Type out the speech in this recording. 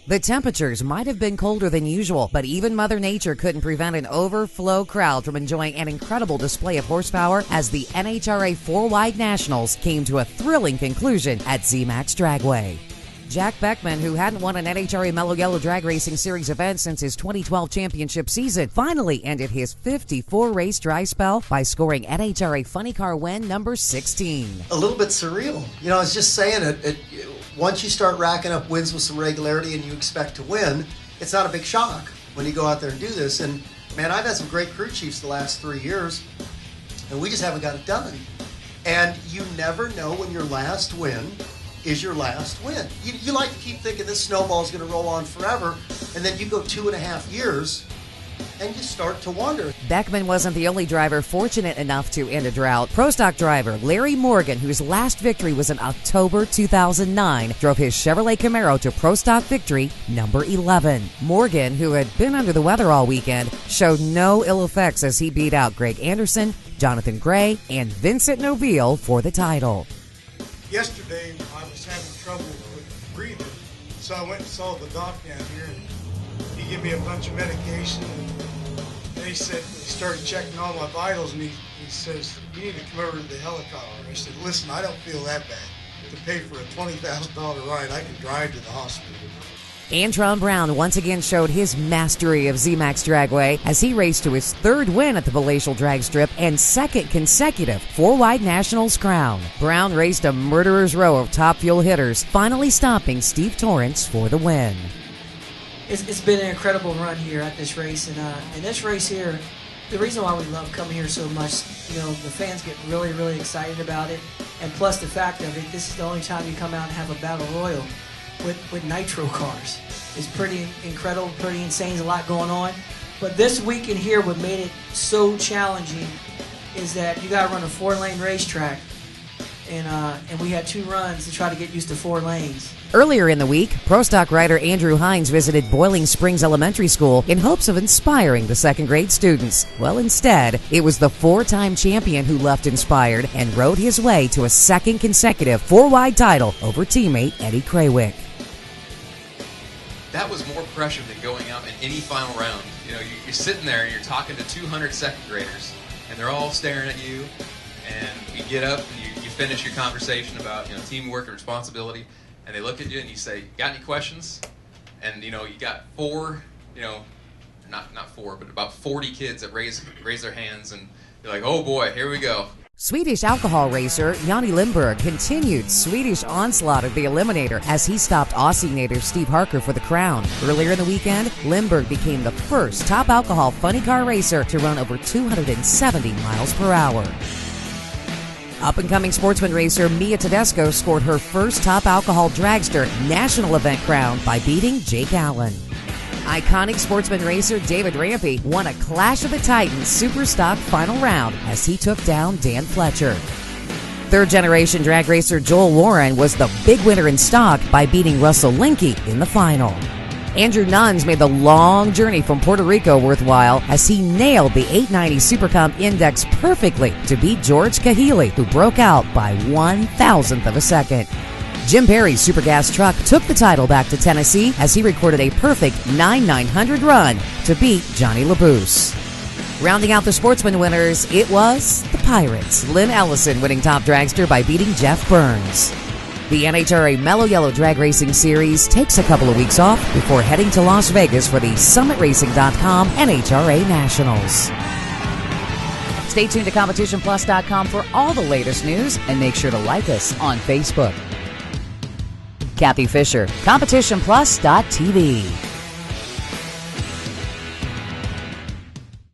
The temperatures might have been colder than usual, but even Mother Nature couldn't prevent an overflow crowd from enjoying an incredible display of horsepower as the NHRA 4-Wide Nationals came to a thrilling conclusion at ZMAX Dragway. Jack Beckman, who hadn't won an NHRA Mellow Yellow Drag Racing Series event since his 2012 championship season, finally ended his 54-race dry spell by scoring NHRA Funny Car win number 16. A little bit surreal. You know, I was just saying once you start racking up wins with some regularity and you expect to win, it's not a big shock when you go out there and do this. And man, I've had some great crew chiefs the last 3 years, and we just haven't got it done. And you never know when your last win is your last win. You like to keep thinking this snowball is going to roll on forever, and then you go 2.5 years and you start to wonder. Beckman wasn't the only driver fortunate enough to end a drought. Pro Stock driver Larry Morgan, whose last victory was in October 2009, drove his Chevrolet Camaro to Pro Stock victory number 11. Morgan, who had been under the weather all weekend, showed no ill effects as he beat out Greg Anderson, Jonathan Gray, and Vincent Noville for the title. Yesterday, I was having trouble with breathing, so I went and saw the doc down here, and he gave me a bunch of medication, and he started checking all my vitals, and he says, you need to come over to the helicopter. I said, listen, I don't feel that bad. To pay for a $20,000 ride, I can drive to the hospital. Antron Brown once again showed his mastery of ZMAX Dragway as he raced to his third win at the Palatial Drag Strip and second consecutive 4-Wide Nationals crown. Brown raced a murderer's row of top fuel hitters, finally stopping Steve Torrance for the win. It's been an incredible run here at this race, and this race here, the reason why we love coming here so much, you know, the fans get really, really excited about it, and plus the fact of it, this is the only time you come out and have a battle royal with nitro cars. It's pretty incredible, pretty insane. There's a lot going on. But this weekend here, what made it so challenging is that you got to run a 4-lane racetrack, and we had 2 runs to try to get used to 4 lanes. Earlier in the week, Pro Stock rider Andrew Hines visited Boiling Springs Elementary School in hopes of inspiring the second-grade students. Well, instead, it was the 4-time champion who left inspired and rode his way to a second consecutive 4-wide title over teammate Eddie Krawick. That was more pressure than going out in any final round. You know, you're sitting there and you're talking to 200 second graders, and they're all staring at you, and you get up and you finish your conversation about, you know, teamwork and responsibility, and they look at you and you say, got any questions? And, you know, you got 4, you know, not 4, but about 40 kids that raise their hands, and you're like, oh boy, here we go. Swedish alcohol racer Yanni Lindberg continued Swedish onslaught of the Eliminator as he stopped Aussie native Steve Harker for the crown. Earlier in the weekend, Lindberg became the first top alcohol funny car racer to run over 270 miles per hour. Up-and-coming sportsman racer Mia Tedesco scored her first top alcohol dragster national event crown by beating Jake Allen. Iconic sportsman racer David Rampy won a Clash of the Titans Super Stock final round as he took down Dan Fletcher. Third-generation drag racer Joel Warren was the big winner in stock by beating Russell Linke in the final. Andrew Nuns made the long journey from Puerto Rico worthwhile as he nailed the 890 Supercomp Index perfectly to beat George Kahili, who broke out by 1,000th of a second. Jim Perry's Super Gas truck took the title back to Tennessee as he recorded a perfect 9,900 run to beat Johnny LaBouse. Rounding out the sportsman winners, it was the Pirates. Lynn Ellison winning top dragster by beating Jeff Burns. The NHRA Mellow Yellow Drag Racing Series takes a couple of weeks off before heading to Las Vegas for the SummitRacing.com NHRA Nationals. Stay tuned to CompetitionPlus.com for all the latest news, and make sure to like us on Facebook. Kathy Fisher, CompetitionPlus.tv.